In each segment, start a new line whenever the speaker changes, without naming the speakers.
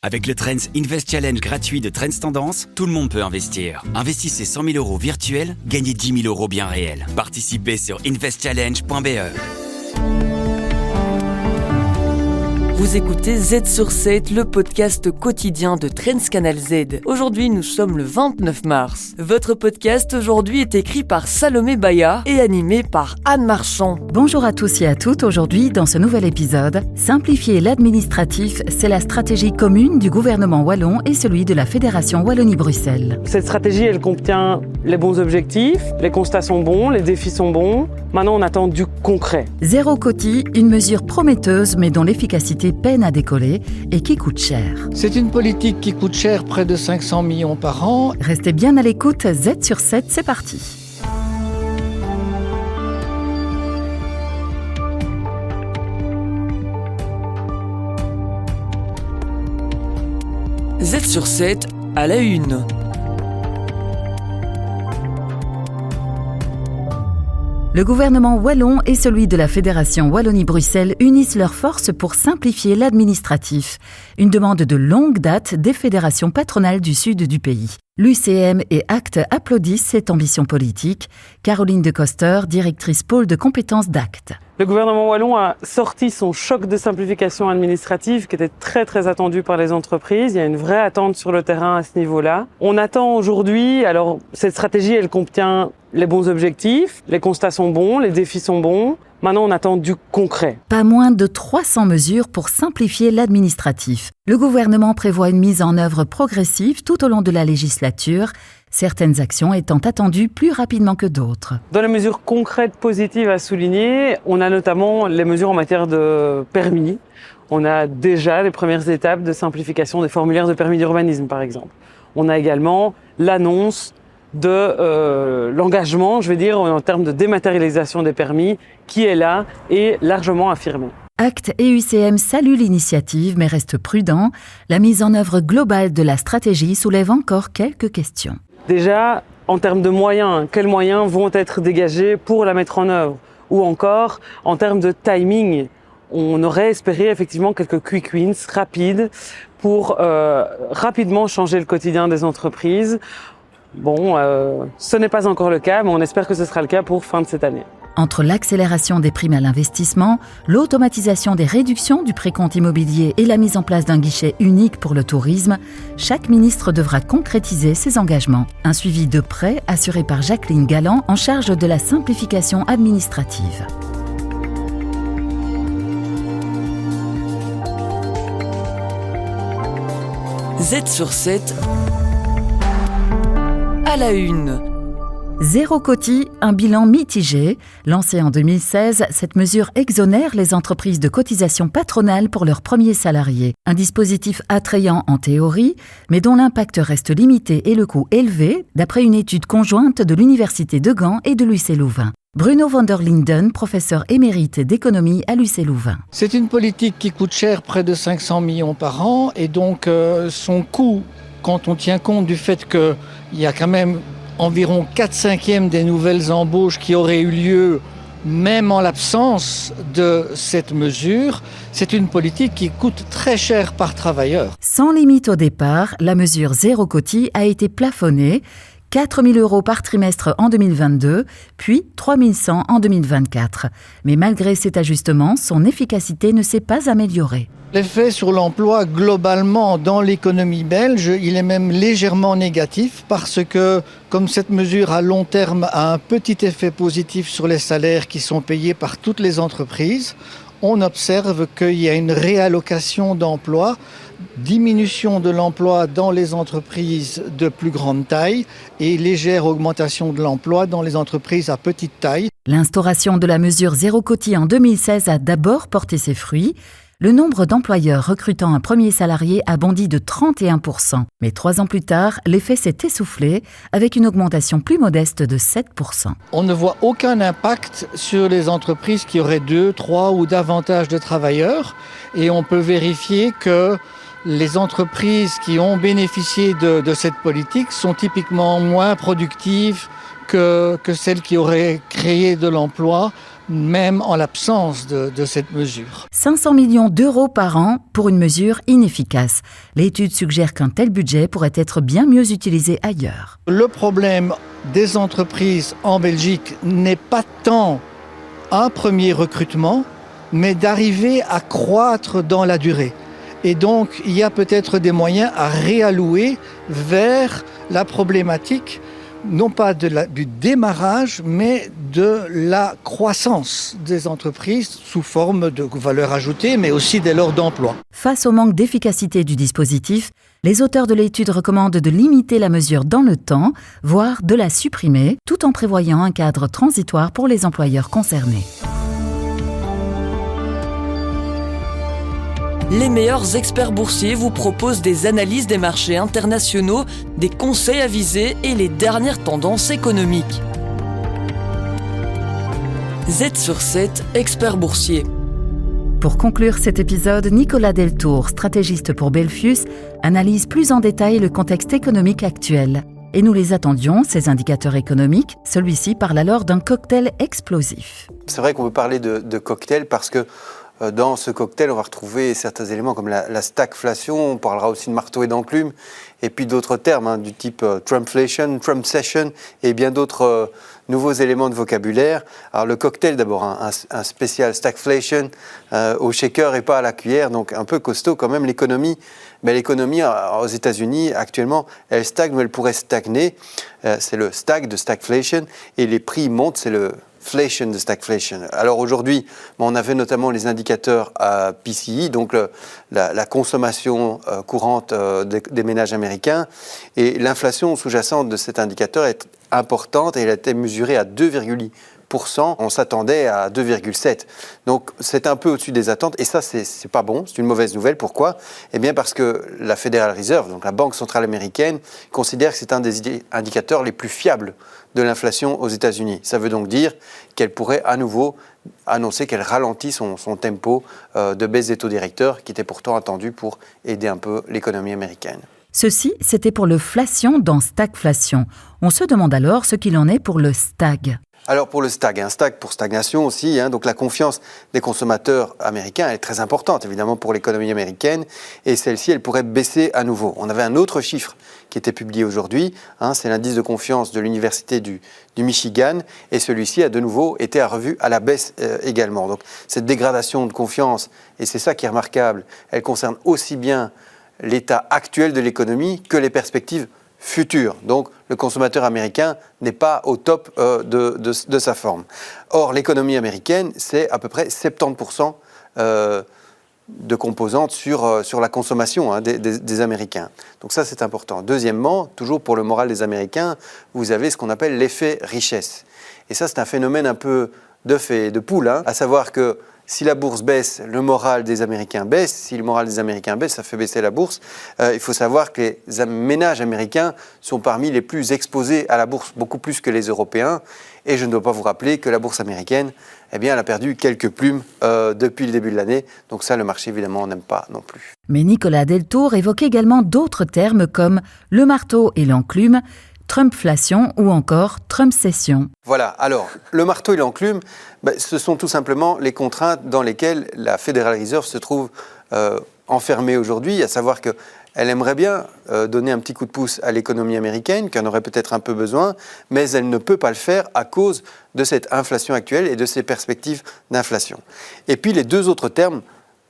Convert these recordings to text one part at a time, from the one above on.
Avec le Trends Invest Challenge gratuit de Trends Tendance, tout le monde peut investir. Investissez 100 000 € virtuels, gagnez 10 000 € bien réels. Participez sur investchallenge.be.
Vous écoutez Z sur 7, le podcast quotidien de Trends Canal Z. Aujourd'hui, nous sommes le 29 mars. Votre podcast aujourd'hui est écrit par Salomé Baya et animé par Anne Marchand.
Bonjour à tous et à toutes. Aujourd'hui, dans ce nouvel épisode, simplifier l'administratif, c'est la stratégie commune du gouvernement wallon et celui de la Fédération Wallonie-Bruxelles.
Cette stratégie, elle contient les bons objectifs, les constats sont bons, les défis sont bons. Maintenant, on attend du concret.
Zéro quotie, une mesure prometteuse mais dont l'efficacité peine à décoller et qui coûte cher.
C'est une politique qui coûte cher, près de 500 millions par an.
Restez bien à l'écoute, Z sur 7, c'est parti.
Z sur 7, à la une.
Le gouvernement wallon et celui de la Fédération Wallonie-Bruxelles unissent leurs forces pour simplifier l'administratif, une demande de longue date des fédérations patronales du sud du pays. L'UCM et ACT applaudissent cette ambition politique. Caroline de Coster, directrice pôle de compétences d'ACT.
Le gouvernement wallon a sorti son choc de simplification administrative qui était très attendu par les entreprises. Il y a une vraie attente sur le terrain à ce niveau-là. On attend aujourd'hui, alors cette stratégie elle contient les bons objectifs, les constats sont bons, les défis sont bons. Maintenant, on attend du concret.
Pas moins de 300 mesures pour simplifier l'administratif. Le gouvernement prévoit une mise en œuvre progressive tout au long de la législature, certaines actions étant attendues plus rapidement que d'autres.
Dans les mesures concrètes positives à souligner, on a notamment les mesures en matière de permis. On a déjà les premières étapes de simplification des formulaires de permis d'urbanisme, par exemple. On a également l'annonce de l'engagement, je veux dire, en termes de dématérialisation des permis, qui est là et largement affirmé.
ACT et UCM saluent l'initiative, mais restent prudents. La mise en œuvre globale de la stratégie soulève encore quelques questions.
Déjà, en termes de moyens, quels moyens vont être dégagés pour la mettre en œuvre? Ou encore, en termes de timing, on aurait espéré effectivement quelques quick wins rapides pour rapidement changer le quotidien des entreprises. Bon, ce n'est pas encore le cas, mais on espère que ce sera le cas pour fin de cette année.
Entre l'accélération des primes à l'investissement, l'automatisation des réductions du précompte immobilier et la mise en place d'un guichet unique pour le tourisme, chaque ministre devra concrétiser ses engagements. Un suivi de près assuré par Jacqueline Galland en charge de la simplification administrative.
Z sur 7, à la une.
Zéro quotie, un bilan mitigé. Lancée en 2016, cette mesure exonère les entreprises de cotisations patronales pour leurs premiers salariés. Un dispositif attrayant en théorie, mais dont l'impact reste limité et le coût élevé, d'après une étude conjointe de l'Université de Gand et de l'UC Louvain. Bruno van der Linden, professeur émérite d'économie à l'UC Louvain.
C'est une politique qui coûte cher, près de 500 millions par an, et donc son coût, quand on tient compte du fait qu'il y a quand même environ 4/5 des nouvelles embauches qui auraient eu lieu même en l'absence de cette mesure, c'est une politique qui coûte très cher par travailleur.
Sans limite au départ, la mesure zéro quotie a été plafonnée. 4 000 € par trimestre en 2022, puis 3 100 en 2024. Mais malgré cet ajustement, son efficacité ne s'est pas améliorée.
L'effet sur l'emploi globalement dans l'économie belge, il est même légèrement négatif parce que comme cette mesure à long terme a un petit effet positif sur les salaires qui sont payés par toutes les entreprises, on observe qu'il y a une réallocation d'emplois, diminution de l'emploi dans les entreprises de plus grande taille et légère augmentation de l'emploi dans les entreprises à petite taille.
L'instauration de la mesure zéro quotie en 2016 a d'abord porté ses fruits. Le nombre d'employeurs recrutant un premier salarié a bondi de 31%. Mais 3 ans plus tard, l'effet s'est essoufflé avec une augmentation plus modeste de 7%.
On ne voit aucun impact sur les entreprises qui auraient 2, 3 ou davantage de travailleurs. Et on peut vérifier que les entreprises qui ont bénéficié de cette politique sont typiquement moins productives que celles qui auraient créé de l'emploi, même en l'absence de cette mesure.
500 millions d'euros par an pour une mesure inefficace. L'étude suggère qu'un tel budget pourrait être bien mieux utilisé ailleurs.
Le problème des entreprises en Belgique n'est pas tant un premier recrutement, mais d'arriver à croître dans la durée. Et donc, il y a peut-être des moyens à réallouer vers la problématique, non pas du démarrage, mais de la croissance des entreprises sous forme de valeur ajoutée, mais aussi dès lors d'emploi.
Face au manque d'efficacité du dispositif, les auteurs de l'étude recommandent de limiter la mesure dans le temps, voire de la supprimer, tout en prévoyant un cadre transitoire pour les employeurs concernés.
Les meilleurs experts boursiers vous proposent des analyses des marchés internationaux, des conseils avisés et les dernières tendances économiques. Z sur 7, expert boursier.
Pour conclure cet épisode, Nicolas Deltour, stratégiste pour Belfius, analyse plus en détail le contexte économique actuel. Et nous les attendions, ces indicateurs économiques. Celui-ci parle alors d'un cocktail explosif.
C'est vrai qu'on peut parler de cocktail parce que dans ce cocktail, on va retrouver certains éléments comme la stagflation, on parlera aussi de marteau et d'enclume, et puis d'autres termes du type Trumpflation, Trumpcession et bien d'autres nouveaux éléments de vocabulaire. Alors le cocktail, d'abord, un spécial stagflation au shaker et pas à la cuillère, donc un peu costaud quand même. L'économie aux États-Unis, actuellement, elle stagne ou elle pourrait stagner. C'est le stag de stagflation, et les prix montent, c'est le inflation de stagflation. Alors aujourd'hui, on avait notamment les indicateurs PCE, donc la consommation courante des ménages américains, et l'inflation sous-jacente de cet indicateur est importante et elle a été mesurée à 2,8%. On s'attendait à 2,7%. Donc c'est un peu au-dessus des attentes et ça c'est pas bon, c'est une mauvaise nouvelle. Pourquoi ? Eh bien parce que la Federal Reserve, donc la Banque centrale américaine, considère que c'est un des indicateurs les plus fiables de l'inflation aux États-Unis. Ça veut donc dire qu'elle pourrait à nouveau annoncer qu'elle ralentit son tempo de baisse des taux directeurs qui était pourtant attendu pour aider un peu l'économie américaine.
Ceci, c'était pour le flation dans stagflation. On se demande alors ce qu'il en est pour le stag.
Alors pour le stag, un stag pour stagnation aussi, donc la confiance des consommateurs américains est très importante évidemment pour l'économie américaine et celle-ci elle pourrait baisser à nouveau. On avait un autre chiffre qui était publié aujourd'hui, c'est l'indice de confiance de l'université du Michigan et celui-ci a de nouveau été revu à la baisse également. Donc cette dégradation de confiance, et c'est ça qui est remarquable, elle concerne aussi bien l'état actuel de l'économie que les perspectives futures. Donc le consommateur américain n'est pas au top de sa forme. Or, l'économie américaine, c'est à peu près 70% de composantes sur la consommation des Américains. Donc ça, c'est important. Deuxièmement, toujours pour le moral des Américains, vous avez ce qu'on appelle l'effet richesse. Et ça, c'est un phénomène un peu d'œuf et de poule, à savoir que si la bourse baisse, le moral des Américains baisse. Si le moral des Américains baisse, ça fait baisser la bourse. Il faut savoir que les ménages américains sont parmi les plus exposés à la bourse, beaucoup plus que les Européens. Et je ne dois pas vous rappeler que la bourse américaine, elle a perdu quelques plumes depuis le début de l'année. Donc ça, le marché, évidemment, n'aime pas non plus.
Mais Nicolas Deltour évoque également d'autres termes comme le marteau et l'enclume, Trumpflation ou encore Trumpcession.
Voilà, alors le marteau et l'enclume, ce sont tout simplement les contraintes dans lesquelles la Federal Reserve se trouve enfermée aujourd'hui, à savoir qu'elle aimerait bien donner un petit coup de pouce à l'économie américaine, qui en aurait peut-être un peu besoin, mais elle ne peut pas le faire à cause de cette inflation actuelle et de ces perspectives d'inflation. Et puis les deux autres termes,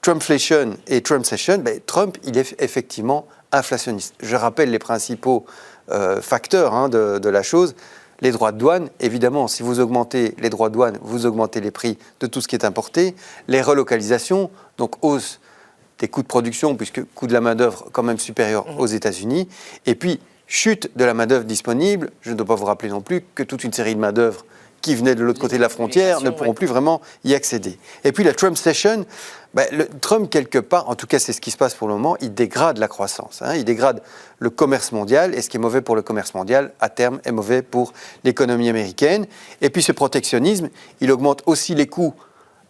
Trumpflation et Trumpcession, Trump, il est effectivement inflationniste. Je rappelle les principaux facteurs de la chose. Les droits de douane, évidemment, si vous augmentez les droits de douane, vous augmentez les prix de tout ce qui est importé. Les relocalisations, donc hausse des coûts de production, puisque coût de la main-d'œuvre quand même supérieur aux États-Unis. Et puis, chute de la main-d'œuvre disponible. Je ne dois pas vous rappeler non plus que toute une série de main-d'œuvre qui venaient de l'autre côté de la frontière ne pourront plus vraiment y accéder. Et puis la Trumpcession, Trump, quelque part, en tout cas c'est ce qui se passe pour le moment, il dégrade la croissance. Il dégrade le commerce mondial, et ce qui est mauvais pour le commerce mondial, à terme, est mauvais pour l'économie américaine. Et puis ce protectionnisme, il augmente aussi les coûts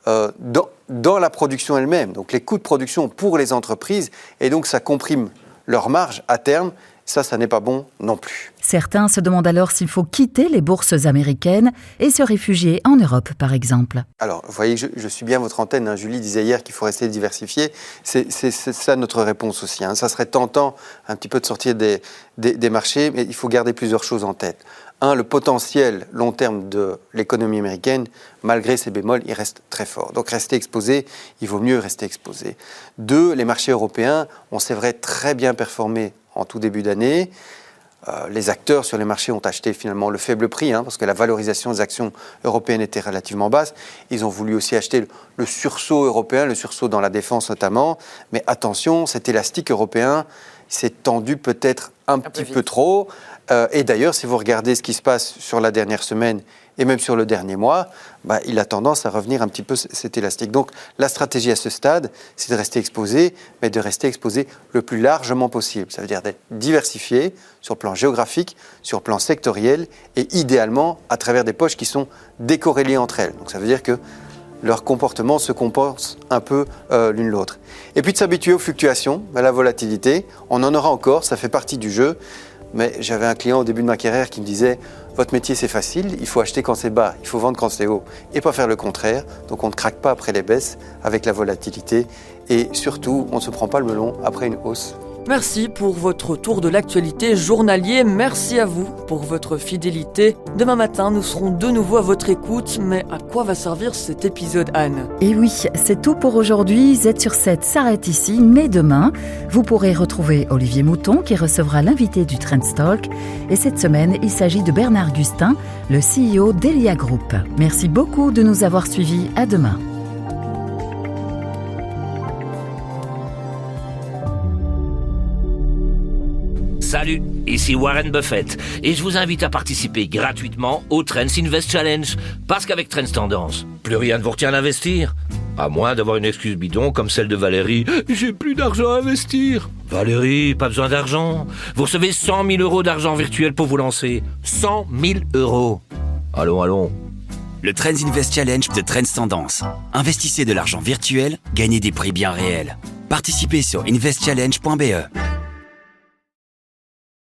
dans la production elle-même, donc les coûts de production pour les entreprises, et donc ça comprime leur marge à terme. Ça n'est pas bon non plus.
Certains se demandent alors s'il faut quitter les bourses américaines et se réfugier en Europe, par exemple.
Alors, vous voyez que je suis bien votre antenne. Julie disait hier qu'il faut rester diversifié. C'est ça notre réponse aussi. Ça serait tentant un petit peu de sortir des marchés, mais il faut garder plusieurs choses en tête. Le potentiel long terme de l'économie américaine, malgré ses bémols, il reste très fort. Donc rester exposé, il vaut mieux rester exposé. 2, les marchés européens ont, c'est vrai, très bien performé en tout début d'année. Les acteurs sur les marchés ont acheté finalement le faible prix, parce que la valorisation des actions européennes était relativement basse. Ils ont voulu aussi acheter le sursaut européen, le sursaut dans la défense notamment. Mais attention, cet élastique européen s'est tendu peut-être un petit peu trop. Et d'ailleurs, si vous regardez ce qui se passe sur la dernière semaine et même sur le dernier mois, il a tendance à revenir un petit peu cet élastique. Donc la stratégie à ce stade, c'est de rester exposé, mais de rester exposé le plus largement possible. Ça veut dire d'être diversifié sur le plan géographique, sur le plan sectoriel et idéalement à travers des poches qui sont décorrélées entre elles. Donc ça veut dire que leur comportement se compense un peu l'une l'autre. Et puis de s'habituer aux fluctuations, à la volatilité. On en aura encore, ça fait partie du jeu. Mais j'avais un client au début de ma carrière qui me disait « Votre métier, c'est facile, il faut acheter quand c'est bas, il faut vendre quand c'est haut. » Et pas faire le contraire. Donc on ne craque pas après les baisses avec la volatilité. Et surtout, on ne se prend pas le melon après une hausse.
Merci pour votre tour de l'actualité journalier. Merci à vous pour votre fidélité. Demain matin, nous serons de nouveau à votre écoute. Mais à quoi va servir cet épisode, Anne ?
Et oui, c'est tout pour aujourd'hui. Z sur 7 s'arrête ici, mais demain, vous pourrez retrouver Olivier Mouton qui recevra l'invité du Trends Talk. Et cette semaine, il s'agit de Bernard Gustin, le CEO d'Elia Group. Merci beaucoup de nous avoir suivis. À demain.
Salut, ici Warren Buffett et je vous invite à participer gratuitement au Trends Invest Challenge parce qu'avec Trends Tendance, plus rien ne vous retient d'investir. À moins d'avoir une excuse bidon comme celle de Valérie, j'ai plus d'argent à investir. Valérie, pas besoin d'argent. Vous recevez 100 000 euros d'argent virtuel pour vous lancer. 100 000 euros. Allons.
Le Trends Invest Challenge de Trends Tendance. Investissez de l'argent virtuel, gagnez des prix bien réels. Participez sur investchallenge.be.